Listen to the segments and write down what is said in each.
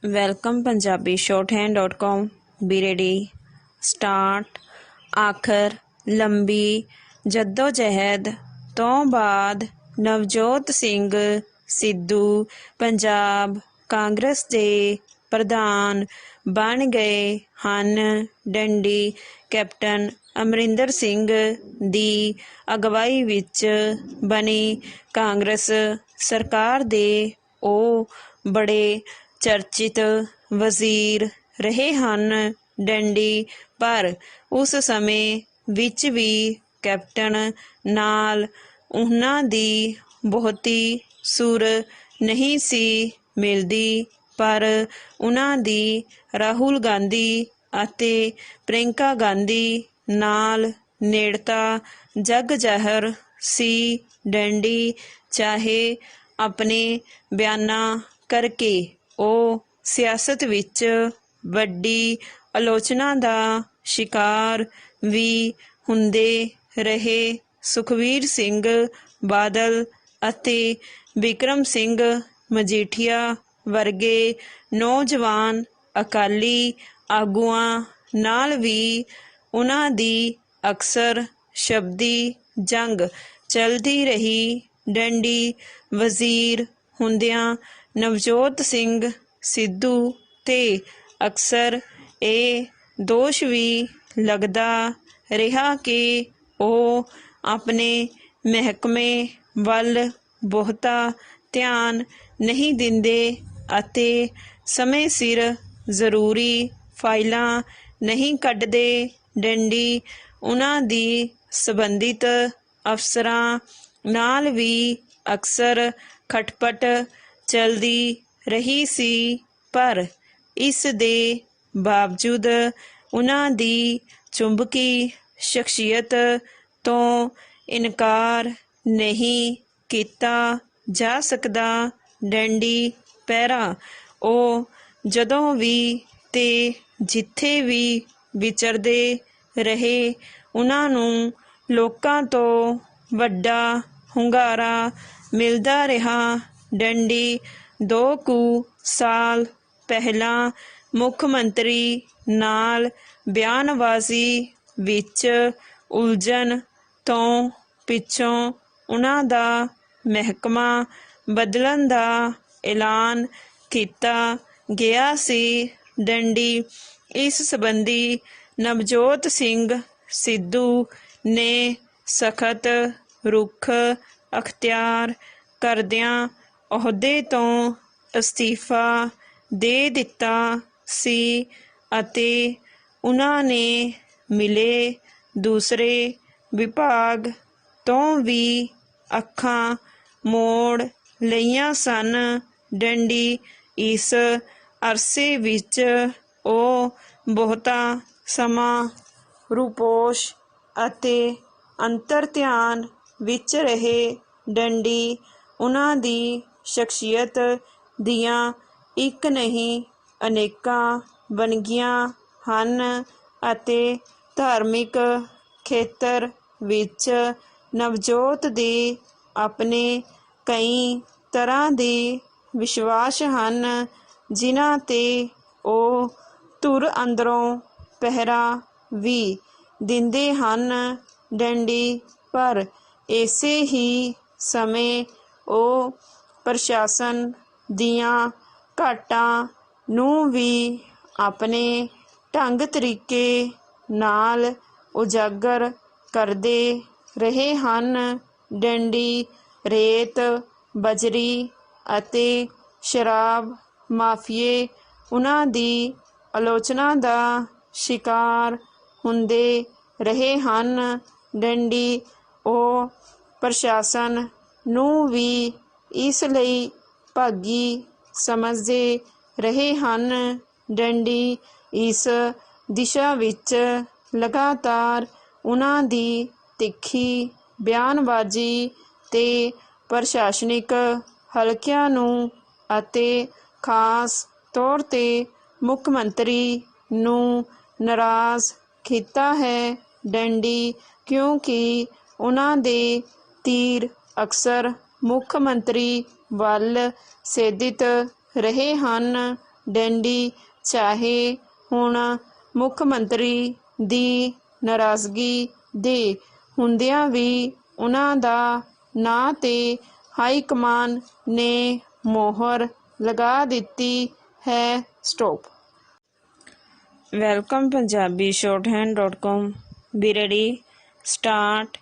Welcome Punjabi shorthand.com B ready start. ਆਖਰ ਲੰਬੀ ਜੱਦੋ-ਜਹਿਦ ਤੋਂ ਬਾਅਦ ਨਵਜੋਤ ਸਿੰਘ ਸਿੱਧੂ ਪੰਜਾਬ ਕਾਂਗਰਸ ਦੇ ਪ੍ਰਧਾਨ ਬਣ ਗਏ ਹਨ। ਡੰਡੀ ਕੈਪਟਨ ਅਮਰਿੰਦਰ ਸਿੰਘ ਦੀ ਅਗਵਾਈ ਵਿੱਚ ਬਣੀ ਕਾਂਗਰਸ ਸਰਕਾਰ ਦੇ ਉਹ ਬੜੇ ਚਰਚਿਤ ਵਜ਼ੀਰ ਰਹੇ ਹਨ। ਡੰਡੀ ਪਰ ਉਸ ਸਮੇਂ ਵਿੱਚ ਵੀ ਕੈਪਟਨ ਨਾਲ ਉਹਨਾਂ ਦੀ ਬਹੁਤੀ ਸੁਰ ਨਹੀਂ ਸੀ ਮਿਲਦੀ, ਪਰ ਉਹਨਾਂ ਦੀ ਰਾਹੁਲ ਗਾਂਧੀ ਅਤੇ ਪ੍ਰਿਅੰਕਾ ਗਾਂਧੀ ਨਾਲ ਨੇੜਤਾ ਜਗ ਜ਼ਾਹਰ ਸੀ। ਡੰਡੀ ਚਾਹੇ ਆਪਣੇ ਬਿਆਨਾਂ ਕਰਕੇ ਉਹ ਸਿਆਸਤ ਵਿੱਚ ਵੱਡੀ ਆਲੋਚਨਾ ਦਾ ਸ਼ਿਕਾਰ ਵੀ ਹੁੰਦੇ ਰਹੇ। ਸੁਖਬੀਰ ਸਿੰਘ ਬਾਦਲ ਅਤੇ ਬਿਕਰਮ ਸਿੰਘ ਮਜੀਠੀਆ ਵਰਗੇ ਨੌਜਵਾਨ ਅਕਾਲੀ ਆਗੂਆਂ ਨਾਲ ਵੀ ਉਹਨਾਂ ਦੀ ਅਕਸਰ ਸ਼ਬਦੀ ਜੰਗ ਚੱਲਦੀ ਰਹੀ। ਡੰਡੀ ਵਜ਼ੀਰ ਹੁੰਦਿਆਂ ਨਵਜੋਤ ਸਿੰਘ ਸਿੱਧੂ 'ਤੇ ਅਕਸਰ ਇਹ ਦੋਸ਼ ਵੀ ਲੱਗਦਾ ਰਿਹਾ ਕਿ ਉਹ ਆਪਣੇ ਮਹਿਕਮੇ ਵੱਲ ਬਹੁਤਾ ਧਿਆਨ ਨਹੀਂ ਦਿੰਦੇ ਅਤੇ ਸਮੇਂ ਸਿਰ ਜ਼ਰੂਰੀ ਫਾਈਲਾਂ ਨਹੀਂ ਕੱਢਦੇ। ਡੰਡੀ ਉਹਨਾਂ ਦੀ ਸੰਬੰਧਿਤ ਅਫਸਰਾਂ ਨਾਲ ਵੀ ਅਕਸਰ ਖਟਪਟ ਚੱਲਦੀ ਰਹੀ ਸੀ, ਪਰ ਇਸ ਦੇ ਬਾਵਜੂਦ ਉਹਨਾਂ ਦੀ ਚੁੰਬਕੀ ਸ਼ਖਸੀਅਤ ਤੋਂ ਇਨਕਾਰ ਨਹੀਂ ਕੀਤਾ ਜਾ ਸਕਦਾ। ਡੰਡੀ ਪਹਿਰਾ ਉਹ ਜਦੋਂ ਵੀ ਤੇ ਜਿੱਥੇ ਵੀ ਵਿਚਰਦੇ ਰਹੇ, ਉਹਨਾਂ ਨੂੰ ਲੋਕਾਂ ਤੋਂ ਵੱਡਾ ਹੁੰਗਾਰਾ ਮਿਲਦਾ ਰਿਹਾ। ਡੰਡੀ 2 ਕੁ ਸਾਲ ਪਹਿਲਾਂ ਮੁੱਖ ਮੰਤਰੀ ਨਾਲ ਬਿਆਨਬਾਜ਼ੀ ਵਿੱਚ ਉਲਝਣ ਤੋਂ ਪਿੱਛੋਂ ਉਹਨਾਂ ਦਾ ਮਹਿਕਮਾ ਬਦਲਣ ਦਾ ਐਲਾਨ ਕੀਤਾ ਗਿਆ ਸੀ। ਡੰਡੀ ਇਸ ਸੰਬੰਧੀ ਨਵਜੋਤ ਸਿੰਘ ਸਿੱਧੂ ਨੇ ਸਖਤ ਰੁਖ ਅਖਤਿਆਰ ਕਰਦਿਆਂ ਅਹੁਦੇ ਤੋਂ ਅਸਤੀਫਾ ਦੇ ਦਿੱਤਾ ਸੀ ਅਤੇ ਉਹਨਾਂ ਨੇ ਮਿਲੇ ਦੂਸਰੇ ਵਿਭਾਗ ਤੋਂ ਵੀ ਅੱਖਾਂ ਮੋੜ ਲਈਆਂ ਸਨ। ਡੰਡੀ ਇਸ ਅਰਸੇ ਵਿੱਚ ਉਹ ਬਹੁਤਾ ਸਮਾਂ ਰੂਪੋਸ਼ ਅਤੇ ਅੰਤਰ ਧਿਆਨ ਵਿੱਚ ਰਹੇ। ਡੰਡੀ ਉਹਨਾਂ ਦੀ ਸ਼ਖਸੀਅਤ ਦੀਆਂ ਇੱਕ ਨਹੀਂ ਅਨੇਕਾਂ ਵੰਨਗੀਆਂ ਹਨ ਅਤੇ ਧਾਰਮਿਕ ਖੇਤਰ ਵਿੱਚ ਨਵਜੋਤ ਦੇ ਆਪਣੇ ਕਈ ਤਰ੍ਹਾਂ ਦੇ ਵਿਸ਼ਵਾਸ ਹਨ, ਜਿਨ੍ਹਾਂ 'ਤੇ ਉਹ ਧੁਰ ਅੰਦਰੋਂ ਪਹਿਰਾ ਵੀ ਦਿੰਦੇ ਹਨ। ਡੰਡੀ ਪਰ ਇਸੇ ਹੀ ਸਮੇਂ ਉਹ ਪ੍ਰਸ਼ਾਸਨ ਦੀਆਂ ਘਾਟਾਂ ਨੂੰ ਵੀ ਆਪਣੇ ਢੰਗ ਤਰੀਕੇ ਨਾਲ ਉਜਾਗਰ ਕਰਦੇ ਰਹੇ ਹਨ। ਡੰਡੀ ਰੇਤ, ਬਜਰੀ ਅਤੇ ਸ਼ਰਾਬ ਮਾਫੀਏ ਉਹਨਾਂ ਦੀ ਆਲੋਚਨਾ ਦਾ ਸ਼ਿਕਾਰ ਹੁੰਦੇ ਰਹੇ ਹਨ। ਡੰਡੀ ਉਹ ਪ੍ਰਸ਼ਾਸਨ ਨੂੰ ਵੀ ਇਸ ਲਈ ਭਾਗੀ ਸਮਝਦੇ ਰਹੇ ਹਨ। ਡੰਡੀ ਇਸ ਦਿਸ਼ਾ ਵਿੱਚ ਲਗਾਤਾਰ ਉਹਨਾਂ ਦੀ ਤਿੱਖੀ ਬਿਆਨਬਾਜ਼ੀ ਤੇ ਪ੍ਰਸ਼ਾਸਨਿਕ ਹਲਕਿਆਂ ਨੂੰ ਅਤੇ ਖਾਸ ਤੌਰ 'ਤੇ ਮੁੱਖ ਮੰਤਰੀ ਨੂੰ ਨਾਰਾਜ਼ ਕੀਤਾ ਹੈ। ਡੰਡੀ ਕਿਉਂਕਿ ਉਹਨਾਂ ਦੇ ਤੀਰ ਅਕਸਰ ਮੁੱਖ ਮੰਤਰੀ ਵੱਲ ਸੇਧਿਤ ਰਹੇ ਹਨ। ਡੈਂਡੀ ਚਾਹੇ ਹੁਣ ਮੁੱਖ ਮੰਤਰੀ ਦੀ ਨਾਰਾਜ਼ਗੀ ਦੇ ਹੁੰਦਿਆਂ ਵੀ ਉਹਨਾਂ ਦਾ ਨਾਂ 'ਤੇ ਹਾਈ ਕਮਾਨ ਨੇ ਮੋਹਰ ਲਗਾ ਦਿੱਤੀ ਹੈ। Stop. Welcome Punjabi shorthand.com। B ready, start.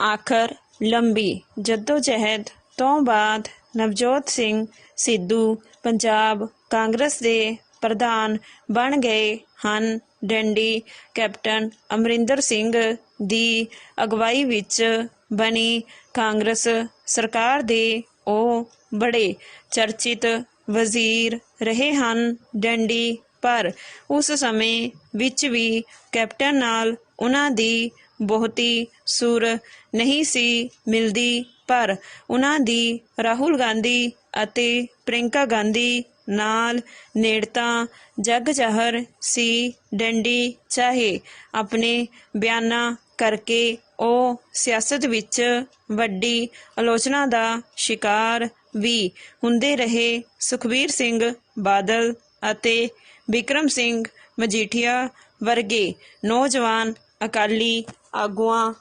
ਆਖਰ ਲੰਬੀ ਜੱਦੋ-ਜਹਿਦ ਤੋਂ ਬਾਅਦ ਨਵਜੋਤ ਸਿੰਘ ਸਿੱਧੂ ਪੰਜਾਬ ਕਾਂਗਰਸ ਦੇ ਪ੍ਰਧਾਨ ਬਣ ਗਏ ਹਨ। ਡੈਂਡੀ ਕੈਪਟਨ ਅਮਰਿੰਦਰ ਸਿੰਘ ਦੀ ਅਗਵਾਈ ਵਿੱਚ ਬਣੀ ਕਾਂਗਰਸ ਸਰਕਾਰ ਦੇ ਉਹ ਬੜੇ ਚਰਚਿਤ ਵਜ਼ੀਰ ਰਹੇ ਹਨ। ਡੈਂਡੀ ਪਰ ਉਸ ਸਮੇਂ ਵਿੱਚ ਵੀ ਕੈਪਟਨ ਨਾਲ ਉਹਨਾਂ ਦੀ ਬਹੁਤੀ ਸੁਰ ਨਹੀਂ ਸੀ ਮਿਲਦੀ, ਪਰ ਉਹਨਾਂ ਦੀ ਰਾਹੁਲ ਗਾਂਧੀ ਅਤੇ ਪ੍ਰਿਅੰਕਾ ਗਾਂਧੀ ਨਾਲ ਨੇੜਤਾ ਜੱਗ ਜ਼ਾਹਰ ਸੀ। ਡੈਂਡੀ ਚਾਹੇ ਆਪਣੇ ਬਿਆਨਾਂ ਕਰਕੇ ਉਹ ਸਿਆਸਤ ਵਿੱਚ ਵੱਡੀ ਆਲੋਚਨਾ ਦਾ ਸ਼ਿਕਾਰ ਵੀ ਹੁੰਦੇ ਰਹੇ। ਸੁਖਬੀਰ ਸਿੰਘ ਬਾਦਲ ਅਤੇ ਬਿਕਰਮ ਸਿੰਘ ਮਜੀਠੀਆ ਵਰਗੇ ਨੌਜਵਾਨ ਅਕਾਲੀ ਆਗੂਆਂ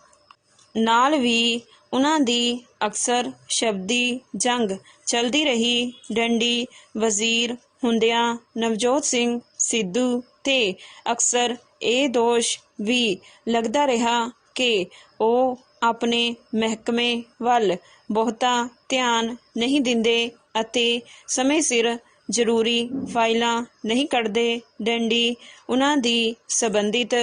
ਨਾਲ ਵੀ ਉਹਨਾਂ ਦੀ ਅਕਸਰ ਸ਼ਬਦੀ ਜੰਗ ਚੱਲਦੀ ਰਹੀ। ਡੈਂਡੀ ਵਜ਼ੀਰ ਹੁੰਦਿਆਂ ਨਵਜੋਤ ਸਿੰਘ ਸਿੱਧੂ 'ਤੇ ਅਕਸਰ ਇਹ ਦੋਸ਼ ਵੀ ਲੱਗਦਾ ਰਿਹਾ ਕਿ ਉਹ ਆਪਣੇ ਮਹਿਕਮੇ ਵੱਲ ਬਹੁਤਾ ਧਿਆਨ ਨਹੀਂ ਦਿੰਦੇ ਅਤੇ ਸਮੇਂ ਸਿਰ ਜ਼ਰੂਰੀ ਫਾਈਲਾਂ ਨਹੀਂ ਕੱਢਦੇ। ਡੈਂਡੀ ਉਹਨਾਂ ਦੀ ਸੰਬੰਧਿਤ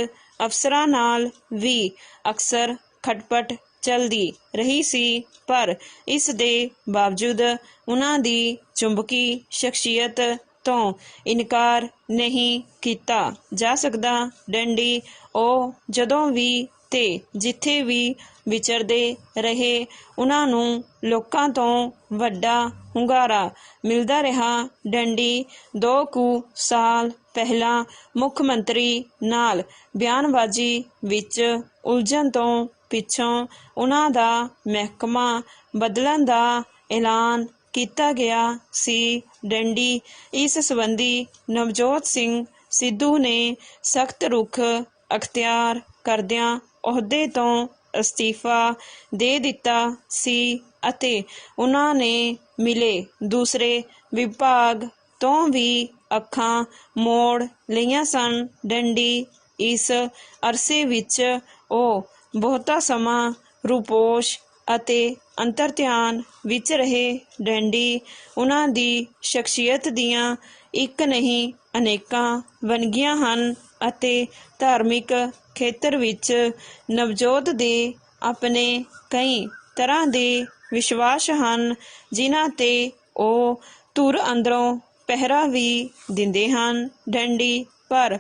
ਅਫਸਰਾਂ ਨਾਲ ਵੀ ਅਕਸਰ ਖਟਪਟ ਚੱਲਦੀ ਰਹੀ ਸੀ, ਪਰ ਇਸ ਦੇ ਬਾਵਜੂਦ ਉਹਨਾਂ ਦੀ ਚੁੰਬਕੀ ਸ਼ਖਸੀਅਤ ਤੋਂ ਇਨਕਾਰ ਨਹੀਂ ਕੀਤਾ ਜਾ ਸਕਦਾ। ਡੈਂਡੀ ਉਹ ਜਦੋਂ ਵੀ ਤੇ ਜਿੱਥੇ ਵੀ ਵਿਚਰਦੇ ਰਹੇ, ਉਹਨਾਂ ਨੂੰ ਲੋਕਾਂ ਤੋਂ ਵੱਡਾ ਹੁੰਗਾਰਾ ਮਿਲਦਾ ਰਿਹਾ। ਡੈਂਡੀ 2 ਕੁ ਸਾਲ ਪਹਿਲਾਂ ਮੁੱਖ ਮੰਤਰੀ ਨਾਲ ਬਿਆਨਬਾਜ਼ੀ ਵਿੱਚ ਉਲਝਣ ਤੋਂ ਪਿੱਛੋਂ ਉਹਨਾਂ ਦਾ ਮਹਿਕਮਾ ਬਦਲਣ ਦਾ ਐਲਾਨ ਕੀਤਾ ਗਿਆ ਸੀ। ਡੈਂਡੀ ਇਸ ਸੰਬੰਧੀ ਨਵਜੋਤ ਸਿੰਘ ਸਿੱਧੂ ਨੇ ਸਖਤ ਰੁਖ ਅਖਤਿਆਰ ਕਰਦਿਆਂ ਅਹੁਦੇ ਤੋਂ ਅਸਤੀਫਾ ਦੇ ਦਿੱਤਾ ਸੀ ਅਤੇ ਉਹਨਾਂ ਨੇ ਮਿਲੇ ਦੂਸਰੇ ਵਿਭਾਗ ਤੋਂ ਵੀ ਅੱਖਾਂ ਮੋੜ ਲਈਆਂ ਸਨ। ਡੈਂਡੀ ਇਸ ਅਰਸੇ ਵਿੱਚ ਉਹ ਬਹੁਤਾ ਸਮਾਂ ਰੂਪੋਸ਼ ਅਤੇ ਅੰਤਰ-ਧਿਆਨ ਵਿੱਚ ਰਹੇ। ਡੈਂਡੀ ਉਹਨਾਂ ਦੀ ਸ਼ਖਸੀਅਤ ਦੀਆਂ ਇੱਕ ਨਹੀਂ ਅਨੇਕਾਂ ਵੰਨਗੀਆਂ ਹਨ ਅਤੇ ਧਾਰਮਿਕ ਖੇਤਰ ਵਿੱਚ ਨਵਜੋਤ ਦੇ ਆਪਣੇ ਕਈ ਤਰ੍ਹਾਂ ਦੇ ਵਿਸ਼ਵਾਸ ਹਨ, ਜਿਨ੍ਹਾਂ 'ਤੇ ਉਹ ਧੁਰ ਅੰਦਰੋਂ ਪਹਿਰਾ ਵੀ ਦਿੰਦੇ ਹਨ। ਡੈਂਡੀ ਪਰ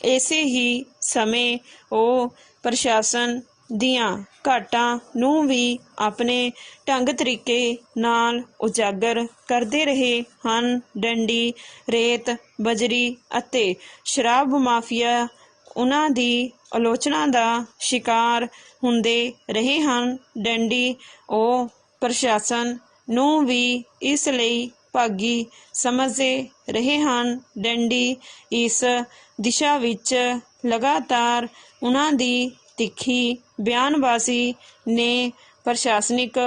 ਇਸੇ ਹੀ ਸਮੇਂ ਉਹ ਪ੍ਰਸ਼ਾਸਨ ਦੀਆਂ ਘਾਟਾਂ ਨੂੰ ਵੀ ਆਪਣੇ ਢੰਗ ਤਰੀਕੇ ਨਾਲ ਉਜਾਗਰ ਕਰਦੇ ਰਹੇ ਹਨ। ਡੈਂਡੀ ਰੇਤ, ਬਜਰੀ ਅਤੇ ਸ਼ਰਾਬ ਮਾਫੀਆ ਉਹਨਾਂ ਦੀ ਆਲੋਚਨਾ ਦਾ ਸ਼ਿਕਾਰ ਹੁੰਦੇ ਰਹੇ ਹਨ। ਡੈਂਡੀ ਉਹ ਪ੍ਰਸ਼ਾਸਨ ਨੂੰ ਵੀ ਇਸ ਲਈ ਭਾਗੀ ਸਮਝਦੇ ਰਹੇ ਹਨ। ਡੈਂਡੀ ਇਸ ਦਿਸ਼ਾ ਵਿੱਚ ਲਗਾਤਾਰ ਉਹਨਾਂ ਦੀ ਤਿੱਖੀ ਬਿਆਨਬਾਜ਼ੀ ਨੇ ਪ੍ਰਸ਼ਾਸਨਿਕ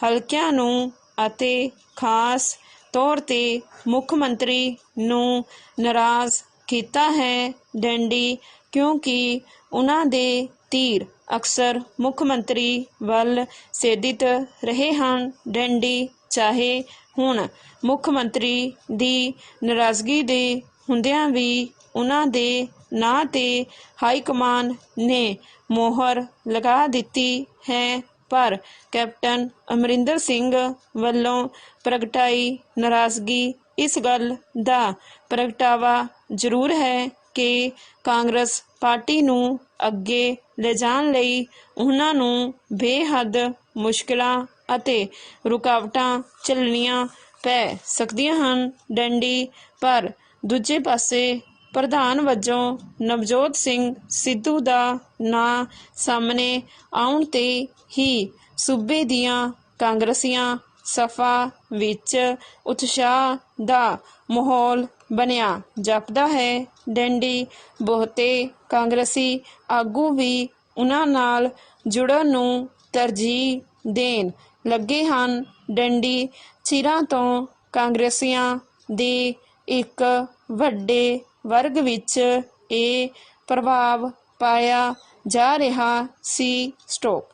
ਹਲਕਿਆਂ ਨੂੰ ਅਤੇ ਖਾਸ ਤੌਰ 'ਤੇ ਮੁੱਖ ਮੰਤਰੀ ਨੂੰ ਨਾਰਾਜ਼ ਕੀਤਾ ਹੈ। ਡੈਂਡੀ ਕਿਉਂਕਿ ਉਹਨਾਂ ਦੇ ਤੀਰ ਅਕਸਰ ਮੁੱਖ ਮੰਤਰੀ ਵੱਲ ਸੇਧਿਤ ਰਹੇ ਹਨ। ਡੈਂਡੀ ਚਾਹੇ ਹੁਣ ਮੁੱਖ ਮੰਤਰੀ ਦੀ ਨਾਰਾਜ਼ਗੀ ਦੇ ਹੁੰਦਿਆਂ ਵੀ ਉਹਨਾਂ ਦੇ ਨਾਂ 'ਤੇ ਹਾਈ ਕਮਾਨ ਨੇ ਮੋਹਰ ਲਗਾ ਦਿੱਤੀ ਹੈ, ਪਰ ਕੈਪਟਨ ਅਮਰਿੰਦਰ ਸਿੰਘ ਵੱਲੋਂ ਪ੍ਰਗਟਾਈ ਨਾਰਾਜ਼ਗੀ ਇਸ ਗੱਲ ਦਾ ਪ੍ਰਗਟਾਵਾ ਜ਼ਰੂਰ ਹੈ ਕਿ ਕਾਂਗਰਸ ਪਾਰਟੀ ਨੂੰ ਅੱਗੇ ਲਿਜਾਣ ਲਈ ਉਹਨਾਂ ਨੂੰ ਬੇਹੱਦ ਮੁਸ਼ਕਿਲਾਂ ਅਤੇ ਰੁਕਾਵਟਾਂ ਝੱਲਣੀਆਂ ਪੈ ਸਕਦੀਆਂ ਹਨ। ਡੈਂਡੀ ਪਰ ਦੂਜੇ ਪਾਸੇ ਪ੍ਰਧਾਨ ਵਜੋਂ ਨਵਜੋਤ ਸਿੰਘ ਸਿੱਧੂ ਦਾ ਨਾਂ ਸਾਹਮਣੇ ਆਉਣ 'ਤੇ ਹੀ ਸੂਬੇ ਦੀਆਂ ਕਾਂਗਰਸੀਆਂ ਸਫ਼ਾ ਵਿੱਚ ਉਤਸ਼ਾਹ ਦਾ ਮਾਹੌਲ ਬਣਿਆ। ਜਾਪਦਾ ਹੈ ਡੈਂਡੀ ਬਹੁਤੇ ਕਾਂਗਰਸੀ ਆਗੂ ਵੀ ਉਹਨਾਂ ਨਾਲ ਜੁੜਨ ਨੂੰ ਤਰਜੀਹ ਦੇਣ ਲੱਗੇ ਹਨ। ਡੈਂਡੀ ਚਿਰਾਂ ਤੋਂ ਕਾਂਗਰਸੀਆਂ ਦੇ ਇੱਕ ਵੱਡੇ ਵਰਗ ਵਿੱਚ ਇਹ ਪ੍ਰਭਾਵ ਪਾਇਆ ਜਾ ਰਿਹਾ ਸੀ। ਸਟੋਪ।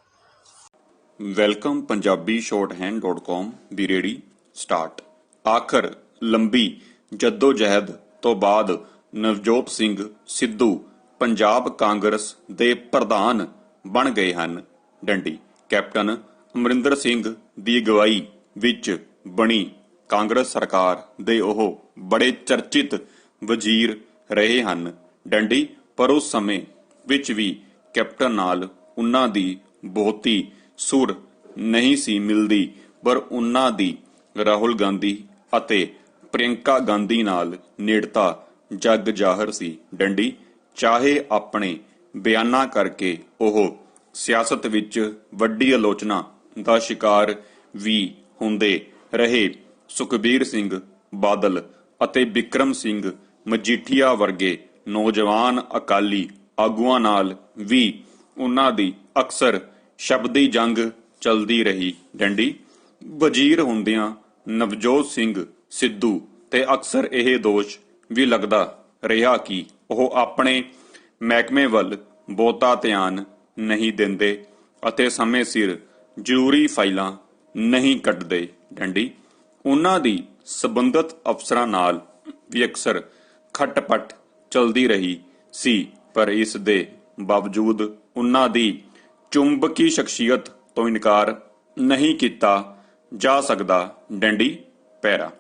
ਵੈਲਕਮ ਪੰਜਾਬੀ shorthand.com ਦੀ ਰੇੜੀ ਸਟਾਰਟ। ਆਖਰ ਲੰਬੀ ਜੱਦੋ-ਜਹਿਦ ਤੋਂ ਬਾਅਦ ਨਵਜੋਤ ਸਿੰਘ ਸਿੱਧੂ ਪੰਜਾਬ ਕਾਂਗਰਸ ਦੇ ਪ੍ਰਧਾਨ ਬਣ ਗਏ ਹਨ। ਡੰਡੀ ਕੈਪਟਨ ਅਮਰਿੰਦਰ ਸਿੰਘ ਦੀ ਅਗਵਾਈ ਵਿੱਚ ਬਣੀ ਕਾਂਗਰਸ ਸਰਕਾਰ ਦੇ ਉਹ ਬੜੇ ਚਰਚਿਤ ਵਜ਼ੀਰ ਰਹੇ ਹਨ। ਡੰਡੀ ਪਰ ਉਸ ਸਮੇਂ ਵਿੱਚ ਵੀ ਕੈਪਟਨ ਨਾਲ ਉਹਨਾਂ ਦੀ ਬਹੁਤੀ ਸੁਰ ਨਹੀਂ ਸੀ ਮਿਲਦੀ, ਪਰ ਉਹਨਾਂ ਦੀ ਰਾਹੁਲ ਗਾਂਧੀ ਅਤੇ ਪ੍ਰਿਯੰਕਾ ਗਾਂਧੀ ਨਾਲ ਨੇੜਤਾ ਜੱਗ ਜ਼ਾਹਰ ਸੀ। ਡੰਡੀ ਚਾਹੇ ਆਪਣੇ ਬਿਆਨਾਂ ਕਰਕੇ ਉਹ ਸਿਆਸਤ ਵਿੱਚ ਵੱਡੀ ਆਲੋਚਨਾ ਦਾ ਸ਼ਿਕਾਰ ਵੀ ਹੁੰਦੇ ਰਹੇ। ਸੁਖਬੀਰ ਸਿੰਘ ਬਾਦਲ ਅਤੇ ਬਿਕਰਮ ਸਿੰਘ ਮਜੀਠੀਆ ਵਰਗੇ ਨੌਜਵਾਨ ਅਕਾਲੀ ਆਗੂਆਂ ਨਾਲ ਵੀ ਉਹਨਾਂ ਦੀ ਅਕਸਰ ਸ਼ਬਦੀ ਜੰਗ ਚਲਦੀ ਰਹੀ। ਡੰਡੀ ਵਜ਼ੀਰ ਹੁੰਦਿਆਂ ਨਵਜੋਤ ਸਿੰਘ ਸਿੱਧੂ ਤੇ ਅਕਸਰ ਇਹ ਦੋਸ਼ ਵੀ ਲੱਗਦਾ ਰਿਹਾ ਕਿ ਉਹ ਆਪਣੇ ਮਹਿਕਮੇ ਵੱਲ ਬਹੁਤਾ ਧਿਆਨ ਨਹੀਂ ਦਿੰਦੇ ਅਤੇ ਸਮੇਂ ਸਿਰ ਜ਼ਰੂਰੀ ਫਾਈਲਾਂ ਨਹੀਂ ਕੱਢਦੇ। ਡੰਡੀ ਉਹਨਾਂ ਦੀ ਸਬੰਧਤ ਅਫਸਰਾਂ ਨਾਲ ਵੀ ਅਕਸਰ ਖਟਪਟ ਚਲਦੀ ਰਹੀ ਸੀ, ਪਰ ਇਸ ਦੇ ਬਾਵਜੂਦ ਉਹਨਾਂ ਦੀ ਚੁੰਬਕੀ ਸ਼ਖਸੀਅਤ ਤੋਂ ਇਨਕਾਰ ਨਹੀਂ ਕੀਤਾ ਜਾ ਸਕਦਾ। ਡੰਡੀ ਪੈਰਾ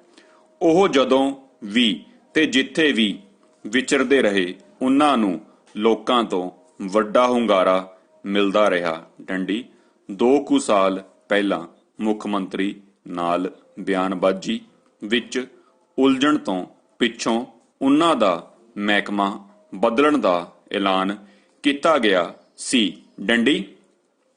ਉਹ ਜਦੋਂ ਵੀ ਤੇ ਜਿੱਥੇ ਵੀ ਵਿਚਰਦੇ ਰਹੇ, ਉਹਨਾਂ ਨੂੰ ਲੋਕਾਂ ਤੋਂ ਵੱਡਾ ਹੁੰਗਾਰਾ ਮਿਲਦਾ ਰਿਹਾ। ਡੰਡੀ 2 ਕੁ ਸਾਲ ਪਹਿਲਾਂ ਮੁੱਖ ਮੰਤਰੀ ਨਾਲ ਬਿਆਨਬਾਜ਼ੀ ਵਿੱਚ ਉਲਝਣ ਤੋਂ ਪਿੱਛੋਂ ਉਹਨਾਂ ਦਾ ਮਹਿਕਮਾ ਬਦਲਣ ਦਾ ਐਲਾਨ ਕੀਤਾ ਗਿਆ ਸੀ। ਡੰਡੀ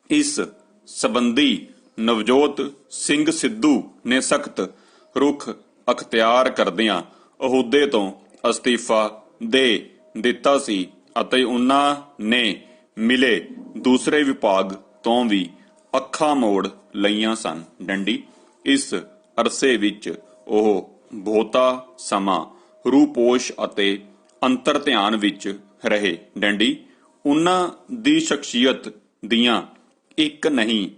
ਇਸ ਸੰਬੰਧੀ ਨਵਜੋਤ ਸਿੰਘ ਸਿੱਧੂ ਨੇ ਸਖਤ ਰੁਖ ਅਖਤਿਆਰ ਕਰਦਿਆਂ ਅਹੁਦੇ ਤੋਂ ਅਸਤੀਫਾ ਦੇ ਦਿੱਤਾ ਸੀ ਅਤੇ ਉਹਨਾਂ ਨੇ ਮਿਲੇ ਦੂਸਰੇ ਵਿਭਾਗ ਤੋਂ ਵੀ ਅੱਖਾਂ ਮੋੜ ਲਈਆਂ ਸਨ। ਡੰਡੀ ਇਸ ਅਰਸੇ ਵਿੱਚ ਉਹ ਬਹੁਤਾ ਸਮਾਂ ਰੂਪੋਸ਼ ਅਤੇ ਅੰਤਰ ਧਿਆਨ ਵਿੱਚ ਰਹੇ। ਡੰਡੀ ਉਹਨਾਂ ਦੀ ਸ਼ਖਸੀਅਤ ਦੀਆਂ ਇੱਕ ਨਹੀਂ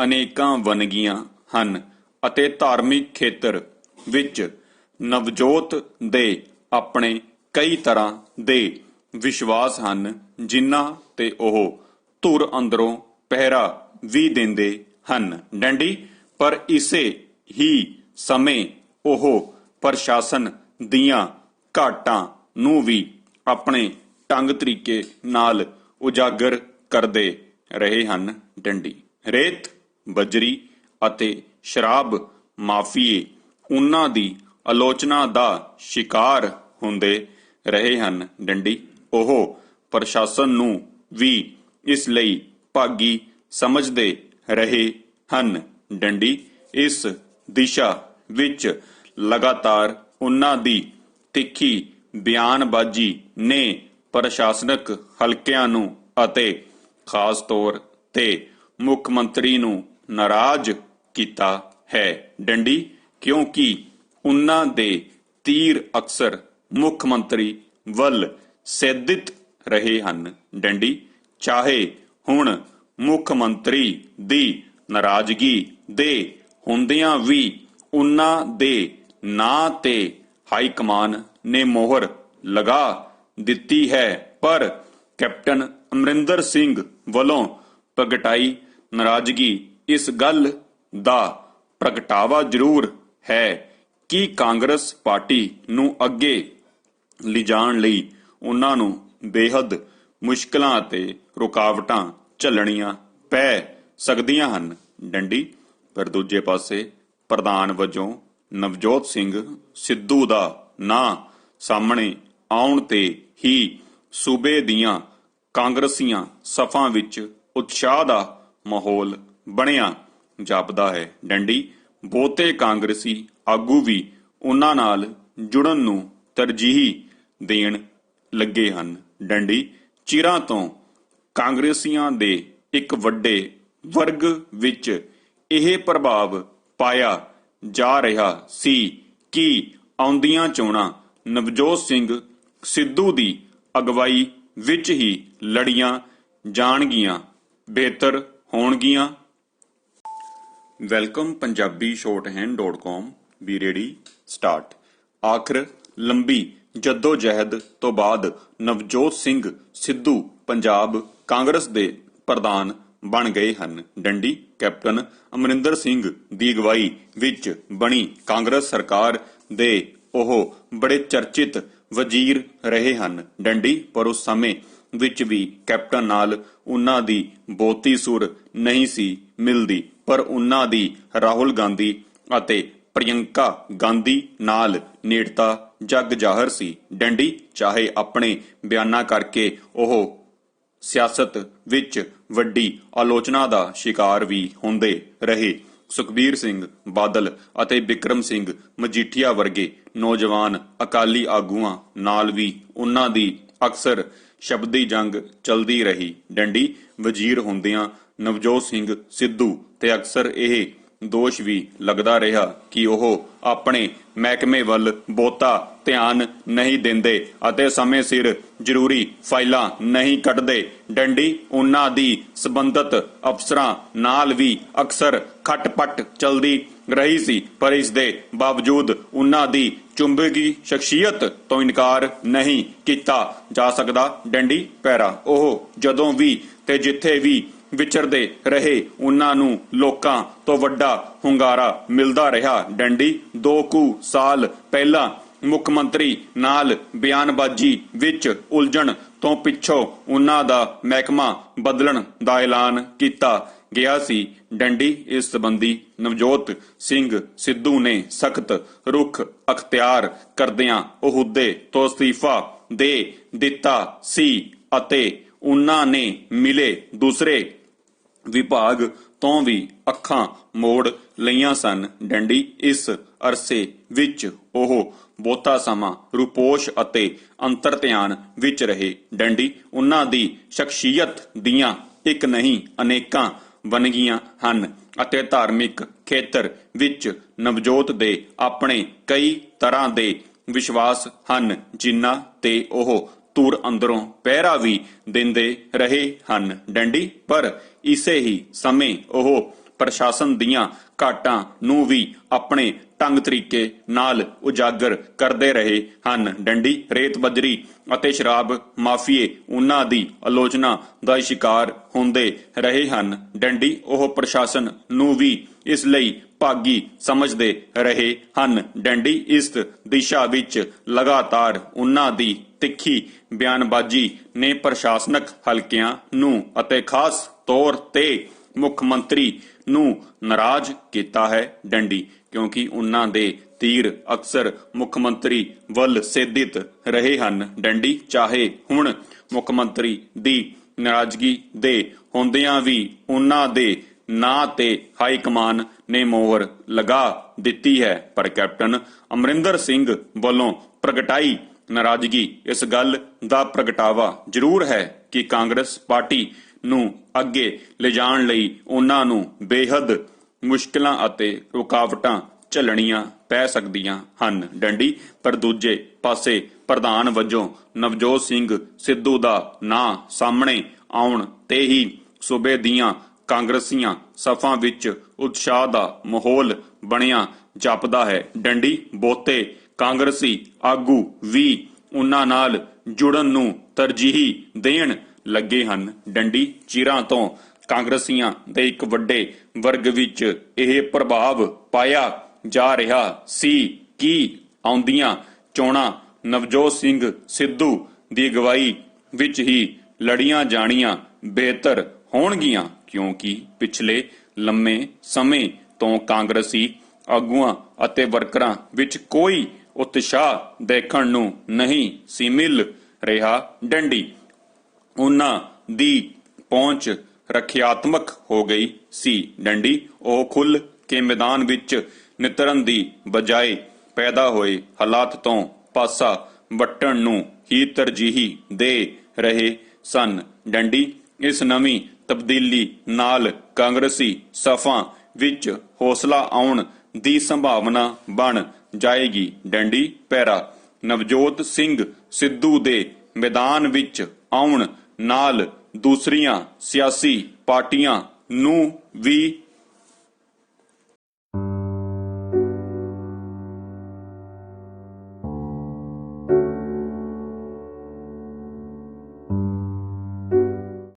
ਅਨੇਕਾਂ ਵੰਨਗੀਆਂ ਹਨ ਅਤੇ ਧਾਰਮਿਕ ਖੇਤਰ ਵਿੱਚ ਨਵਜੋਤ ਦੇ ਆਪਣੇ ਕਈ ਤਰ੍ਹਾਂ ਦੇ ਵਿਸ਼ਵਾਸ ਹਨ, ਜਿਨ੍ਹਾਂ ਤੇ ਉਹ ਧੁਰ ਅੰਦਰੋਂ ਪਹਿਰਾ ਵੀ ਦਿੰਦੇ ਹਨ। ਡੰਡੀ ਪਰ ਇਸੇ ਹੀ ਸਮੇਂ ਉਹ ਪ੍ਰਸ਼ਾਸਨ ਦੀਆਂ ਘਾਟਾਂ ਨੂੰ ਵੀ ਆਪਣੇ ਢੰਗ ਤਰੀਕੇ ਨਾਲ ਉਜਾਗਰ ਕਰਦੇ ਰਹੇ ਹਨ। ਡੰਡੀ ਰੇਤ, ਬਜਰੀ ਅਤੇ ਸ਼ਰਾਬ ਮਾਫੀਏ ਉਹਨਾਂ ਦੀ ਆਲੋਚਨਾ ਦਾ ਸ਼ਿਕਾਰ ਹੁੰਦੇ ਰਹੇ ਹਨ। ਡੰਡੀ ਉਹ ਪ੍ਰਸ਼ਾਸਨ ਨੂੰ ਵੀ ਇਸ ਲਈ ਭਾਗੀ ਸਮਝਦੇ ਰਹੇ ਹਨ। ਡੰਡੀ ਇਸ ਦਿਸ਼ਾ ਵਿੱਚ ਲਗਾਤਾਰ ਉਹਨਾਂ ਦੀ ਤਿੱਖੀ ਬਿਆਨਬਾਜ਼ੀ ਨੇ ਪ੍ਰਸ਼ਾਸਨਕ ਹਲਕਿਆਂ ਨੂੰ ਅਤੇ ਖਾਸ ਤੌਰ ਤੇ ਮੁੱਖ ਮੰਤਰੀ ਨੂੰ ਨਾਰਾਜ਼ ਕੀਤਾ ਹੈ। ਡੰਡੀ ਕਿਉਂਕਿ ਉਹਨਾਂ ਦੇ ਤੀਰ ਅਕਸਰ ਮੁੱਖ ਮੰਤਰੀ ਵੱਲ ਸੈਦਿਤ ਰਹੇ ਹਨ। ਡੰਡੀ ਚਾਹੇ ਹੁਣ ਮੁੱਖ ਮੰਤਰੀ ਦੀ ਨਾਰਾਜ਼ਗੀ ਦੇ ਹੁੰਦਿਆਂ ਵੀ ਉਹਨਾਂ ਦੇ ਨਾਂ ਤੇ ਹਾਈ ਕਮਾਨ ਨੇ ਮੋਹਰ ਲਗਾ ਦਿੱਤੀ ਹੈ, ਪਰ ਕੈਪਟਨ ਅਮਰਿੰਦਰ ਸਿੰਘ ਵੱਲੋਂ ਪ੍ਰਗਟਾਈ ਨਾਰਾਜ਼ਗੀ ਇਸ ਗੱਲ ਦਾ ਪ੍ਰਗਟਾਵਾ ਜ਼ਰੂਰ ਹੈ ਕਿ ਕਾਂਗਰਸ ਪਾਰਟੀ ਨੂੰ ਅੱਗੇ ਲਿਜਾਣ ਲਈ ਉਹਨਾਂ ਨੂੰ ਬੇਹੱਦ ਮੁਸ਼ਕਲਾਂ ਅਤੇ ਰੁਕਾਵਟਾਂ ਝੱਲਣੀਆਂ ਪੈ ਸਕਦੀਆਂ ਹਨ। ਡੰਡੀ ਪਰ ਦੂਜੇ ਪਾਸੇ ਪ੍ਰਧਾਨ ਵਜੋਂ ਨਵਜੋਤ ਸਿੰਘ ਸਿੱਧੂ ਦਾ ਨਾਂ ਸਾਹਮਣੇ ਆਉਣ ਤੇ ਹੀ ਸੂਬੇ ਦੀਆਂ ਕਾਂਗਰਸੀਆਂ ਸਫਾਂ ਵਿੱਚ ਉਤਸ਼ਾਹ ਦਾ ਮਾਹੌਲ ਬਣਿਆ ਜਾਪਦਾ ਹੈ। ਡੰਡੀ ਬਹੁਤੇ ਕਾਂਗਰਸੀ ਆਗੂ ਵੀ ਉਹਨਾਂ ਨਾਲ ਜੁੜਨ ਨੂੰ ਤਰਜੀਹ ਦੇਣ ਲੱਗੇ ਹਨ। ਡੰਡੀ ਚਿਰਾਂ ਤੋਂ ਕਾਂਗਰਸੀਆਂ ਦੇ ਇੱਕ ਵੱਡੇ ਵਰਗ ਵਿੱਚ ਇਹ ਪ੍ਰਭਾਵ ਪਾਇਆ ਜਾ ਰਿਹਾ ਸੀ ਕਿ ਆਉਂਦੀਆਂ ਚੋਣਾਂ ਨਵਜੋਤ ਸਿੰਘ ਸਿੱਧੂ ਦੀ ਅਗਵਾਈ ਵਿੱਚ ਹੀ ਲੜੀਆਂ ਜਾਣਗੀਆਂ, ਬਿਹਤਰ ਹੋਣਗੀਆਂ। Welcome Punjabi shorthand.com B ready start. ਆਖਰ ਲੰਬੀ ਜੱਦੋ-ਜਹਿਦ ਤੋਂ ਬਾਅਦ ਨਵਜੋਤ ਸਿੰਘ ਸਿੱਧੂ ਪੰਜਾਬ ਕਾਂਗਰਸ ਦੇ ਪ੍ਰਧਾਨ ਬਣ ਗਏ ਹਨ। ਡੰਡੀ ਕੈਪਟਨ ਅਮਰਿੰਦਰ ਸਿੰਘ ਦੀ ਅਗਵਾਈ ਵਿੱਚ ਬਣੀ ਕਾਂਗਰਸ ਸਰਕਾਰ ਦੇ ਉਹ ਬੜੇ ਚਰਚਿਤ ਵਜ਼ੀਰ ਰਹੇ ਹਨ। ਡੰਡੀ ਪਰ ਉਸ ਸਮੇਂ ਵਿੱਚ ਵੀ ਕੈਪਟਨ ਨਾਲ ਉਹਨਾਂ ਦੀ ਬਹੁਤੀ ਸੁਰ ਨਹੀਂ ਸੀ ਮਿਲਦੀ, ਪਰ ਉਹਨਾਂ ਦੀ ਰਾਹੁਲ ਗਾਂਧੀ ਅਤੇ ਪ੍ਰਿਯੰਕਾ ਗਾਂਧੀ ਨਾਲ ਨੇੜਤਾ ਜਗ ਜ਼ਾਹਰ ਸੀ। ਡੰਡੀ ਚਾਹੇ ਆਪਣੇ ਬਿਆਨਾਂ ਕਰਕੇ ਉਹ ਸਿਆਸਤ ਵਿੱਚ ਵੱਡੀ ਆਲੋਚਨਾ ਦਾ ਸ਼ਿਕਾਰ ਵੀ ਹੁੰਦੇ ਰਹੇ। ਸੁਖਬੀਰ ਸਿੰਘ ਬਾਦਲ ਅਤੇ ਬਿਕਰਮ ਸਿੰਘ ਮਜੀਠੀਆ ਵਰਗੇ ਨੌਜਵਾਨ ਅਕਾਲੀ ਆਗੂਆਂ ਨਾਲ ਵੀ ਉਹਨਾਂ ਦੀ ਅਕਸਰ ਸ਼ਬਦੀ ਜੰਗ ਚਲਦੀ ਰਹੀ। ਡੰਡੀ ਵਜ਼ੀਰ ਹੁੰਦਿਆਂ ਨਵਜੋਤ ਸਿੰਘ ਸਿੱਧੂ ਤੇ ਅਕਸਰ ਇਹ ਦੋਸ਼ ਵੀ ਲੱਗਦਾ ਰਿਹਾ ਕਿ ਉਹ ਆਪਣੇ ਮਹਿਕਮੇ ਵੱਲ ਬਹੁਤਾ ਧਿਆਨ ਨਹੀਂ ਦਿੰਦੇ ਅਤੇ ਸਮੇਂ ਸਿਰ ਜ਼ਰੂਰੀ ਫਾਈਲਾਂ ਨਹੀਂ ਕੱਢਦੇ। ਡੰਡੀ ਉਹਨਾਂ ਦੀ ਸੰਬੰਧਤ ਅਫਸਰਾਂ ਨਾਲ ਵੀ ਅਕਸਰ ਖਟਪਟ ਚਲਦੀ ਰਹੀ ਸੀ, ਪਰ ਇਸ ਦੇ ਬਾਵਜੂਦ ਉਹਨਾਂ ਦੀ ਚੁੰਬਕੀ ਸ਼ਖਸੀਅਤ ਤੋਂ ਇਨਕਾਰ ਨਹੀਂ ਕੀਤਾ ਜਾ ਸਕਦਾ। ਡੰਡੀ ਪੈਰਾ ਉਹ ਜਦੋਂ ਵੀ ਤੇ ਜਿੱਥੇ ਵੀ ਵਿਚਰਦੇ ਰਹੇ ਉਹਨਾਂ ਨੂੰ ਲੋਕਾਂ ਤੋਂ ਵੱਡਾ ਹੁੰਗਾਰਾ ਮਿਲਦਾ ਰਿਹਾ। ਡੰਡੀ 2 ਸਾਲ ਪਹਿਲਾਂ ਮੁੱਖ ਮੰਤਰੀ ਨਾਲ ਬਿਆਨਬਾਜ਼ੀ ਵਿੱਚ ਉਲਝਣ ਤੋਂ ਪਿੱਛੋਂ ਉਹਨਾਂ ਦਾ ਮਹਿਕਮਾ ਬਦਲਣ ਦਾ ਐਲਾਨ ਕੀਤਾ ਗਿਆ ਸੀ। ਡੰਡੀ ਇਸ ਸੰਬੰਧੀ ਨਵਜੋਤ ਸਿੰਘ ਸਿੱਧੂ ਨੇ ਸਖਤ ਰੁਖ ਅਖਤਿਆਰ ਕਰਦਿਆਂ ਅਹੁਦੇ ਤੋਂ ਅਸਤੀਫਾ ਦੇ ਦਿੱਤਾ ਸੀ ਅਤੇ ਉਹਨਾਂ ਨੇ ਮਿਲੇ ਦੂਸਰੇ ਵਿਭਾਗ ਤੋਂ ਵੀ ਅੱਖਾਂ ਮੋੜ ਲਈਆਂ ਸਨ। ਡੰਡੀ ਇਸ ਅਰਸੇ ਵਿੱਚ ਉਹ ਬਹੁਤਾ ਸਮਾਂ ਰੂਪੋਸ਼ ਅਤੇ ਅੰਤਰ ਧਿਆਨ ਵਿੱਚ ਰਹੇ। ਡੰਡੀ ਉਹਨਾਂ ਦੀ ਸ਼ਖਸੀਅਤ ਦੀਆਂ ਇੱਕ ਨਹੀਂ ਅਨੇਕਾਂ ਵੰਨਗੀਆਂ ਹਨ ਅਤੇ ਧਾਰਮਿਕ ਖੇਤਰ ਵਿੱਚ ਨਵਜੋਤ ਦੇ ਆਪਣੇ ਕਈ ਤਰ੍ਹਾਂ ਦੇ ਵਿਸ਼ਵਾਸ ਹਨ, ਜਿਨ੍ਹਾਂ ਤੇ ਉਹ ਧੁਰ ਅੰਦਰੋਂ ਪਹਿਰਾ ਵੀ ਦਿੰਦੇ ਰਹੇ ਹਨ। ਡੰਡੀ ਪਰ ਇਸੇ ਹੀ ਸਮੇਂ ਉਹ ਪ੍ਰਸ਼ਾਸਨ ਦੀਆਂ ਘਾਟਾਂ ਨੂੰ ਵੀ ਆਪਣੇ ਢੰਗ ਤਰੀਕੇ ਨਾਲ ਉਜਾਗਰ ਕਰਦੇ ਰਹੇ ਹਨ। ਡੰਡੀ ਰੇਤ ਬਜਰੀ ਅਤੇ ਸ਼ਰਾਬ ਮਾਫੀਏ ਉਹਨਾਂ ਦੀ ਆਲੋਚਨਾ ਦਾ ਸ਼ਿਕਾਰ ਹੁੰਦੇ ਰਹੇ ਹਨ। ਡੰਡੀ ਉਹ ਪ੍ਰਸ਼ਾਸਨ ਨੂੰ ਵੀ ਇਸ ਲਈ ਭਾਗੀ ਸਮਝਦੇ ਰਹੇ ਹਨ। ਡੰਡੀ ਇਸ ਦਿਸ਼ਾ ਵਿੱਚ ਲਗਾਤਾਰ ਉਹਨਾਂ ਦੀ ਤਿੱਖੀ ਬਿਆਨਬਾਜ਼ੀ ਨੇ ਪ੍ਰਸ਼ਾਸਨਕ ਹਲਕਿਆਂ ਨੂੰ ਅਤੇ ਖਾਸ ਤੌਰ ਤੇ ਮੁੱਖ ਮੰਤਰੀ ਨੂੰ ਨਾਰਾਜ਼ ਕੀਤਾ ਹੈ। ਡੰਡੀ ਕਿਉਂਕਿ ਉਹਨਾਂ ਦੇ ਤੀਰ ਅਕਸਰ ਮੁੱਖ ਮੰਤਰੀ ਵੱਲ ਸੇਧਿਤ ਰਹੇ ਹਨ। ਡੰਡੀ ਚਾਹੇ ਹੁਣ ਮੁੱਖ ਮੰਤਰੀ ਦੀ ਨਾਰਾਜ਼ਗੀ ਦੇ ਹੁੰਦਿਆਂ ਵੀ ਉਹਨਾਂ ਦੇ ਨਾਂ ਤੇ ਹਾਈ ਕਮਾਨ ਨੇ ਮੋਹਰ ਲਗਾ ਦਿੱਤੀ ਹੈ, ਪਰ ਕੈਪਟਨ ਅਮਰਿੰਦਰ ਸਿੰਘ ਵੱਲੋਂ ਪ੍ਰਗਟਾਈ ਨਾਰਾਜ਼ਗੀ ਇਸ ਗੱਲ ਦਾ ਪ੍ਰਗਟਾਵਾ ਜ਼ਰੂਰ ਹੈ ਕਿ ਕਾਂਗਰਸ ਪਾਰਟੀ ਨੂੰ ਅੱਗੇ ਲਿਜਾਣ ਲਈ ਉਹਨਾਂ ਨੂੰ ਬੇਹੱਦ ਮੁਸ਼ਕਲਾਂ ਅਤੇ ਰੁਕਾਵਟਾਂ ਝੱਲਣੀਆਂ ਪੈ ਸਕਦੀਆਂ ਹਨ। ਡੰਡੀ ਪਰ ਦੂਜੇ ਪਾਸੇ ਪ੍ਰਧਾਨ ਵਜੋਂ ਨਵਜੋਤ ਸਿੰਘ ਸਿੱਧੂ ਦਾ ਨਾਂ ਸਾਹਮਣੇ ਆਉਣ ਤੇ ਹੀ ਸੂਬੇ ਦੀਆਂ ਕਾਂਗਰਸੀਆਂ ਸਫਾਂ ਵਿੱਚ ਉਤਸ਼ਾਹ ਦਾ ਮਾਹੌਲ ਬਣਿਆ ਜਾਪਦਾ ਹੈ। ਡੰਡੀ ਬਹੁਤੇ ਕਾਂਗਰਸੀ ਆਗੂ ਵੀ ਉਹਨਾਂ ਨਾਲ ਜੁੜਨ ਨੂੰ ਤਰਜੀਹ ਦੇਣ ਲੱਗੇ ਹਨ। ਡੰਡੀ ਚਿਰਾਂ ਤੋਂ ਕਾਂਗਰਸੀਆਂ ਦੇ ਇੱਕ ਵੱਡੇ ਵਰਗ ਵਿੱਚ ਇਹ ਪ੍ਰਭਾਵ ਪਾਇਆ ਜਾ ਰਿਹਾ ਸੀ ਕਿ ਆਉਂਦੀਆਂ ਚੋਣਾਂ ਨਵਜੋਤ ਸਿੰਘ ਸਿੱਧੂ ਦੀ ਅਗਵਾਈ ਵਿੱਚ ਹੀ ਲੜੀਆਂ ਜਾਣੀਆਂ ਬਿਹਤਰ ਹੋਣਗੀਆਂ, ਕਿਉਂਕਿ ਪਿਛਲੇ ਲੰਮੇ ਸਮੇਂ ਤੋਂ ਕਾਂਗਰਸੀ ਆਗੂਆਂ ਅਤੇ ਵਰਕਰਾਂ ਵਿੱਚ ਕੋਈ ਉਤਸ਼ਾਹ ਦੇਖਣ ਨੂੰ ਨਹੀਂ ਸੀ ਮਿਲ ਰਿਹਾ। ਡੰਡੀ ਉਹਨਾਂ ਦੀ ਪਹੁੰਚ ਰੱਖਿਆਤਮਕ ਹੋ ਗਈ ਸੀ। ਡੰਡੀ ਉਹ ਖੁੱਲ੍ਹ ਕੇ ਮੈਦਾਨ ਵਿੱਚ ਨਿਤਰਨ ਦੀ ਬਜਾਏ ਪੈਦਾ ਹੋਏ ਹਾਲਾਤ ਤੋਂ ਪਾਸਾ ਵੱਟਣ ਨੂੰ ਹੀ ਤਰਜੀਹੀ ਦੇ ਰਹੇ ਸਨ। ਡੰਡੀ ਇਸ ਨਵੀਂ ਤਬਦੀਲੀ ਨਾਲ ਕਾਂਗਰਸੀ ਸਫਾਂ ਵਿੱਚ ਹੌਸਲਾ ਆਉਣ ਦੀ ਸੰਭਾਵਨਾ ਬਣ ਜਾਏਗੀ। ਡੰਡੀ ਪੈਰਾ ਨਵਜੋਤ ਸਿੰਘ ਸਿੱਧੂ ਦੇ ਮੈਦਾਨ ਵਿੱਚ ਆਉਣ ਨਾਲ ਦੂਸਰੀਆਂ ਸਿਆਸੀ ਪਾਰਟੀਆਂ ਨੂੰ ਵੀ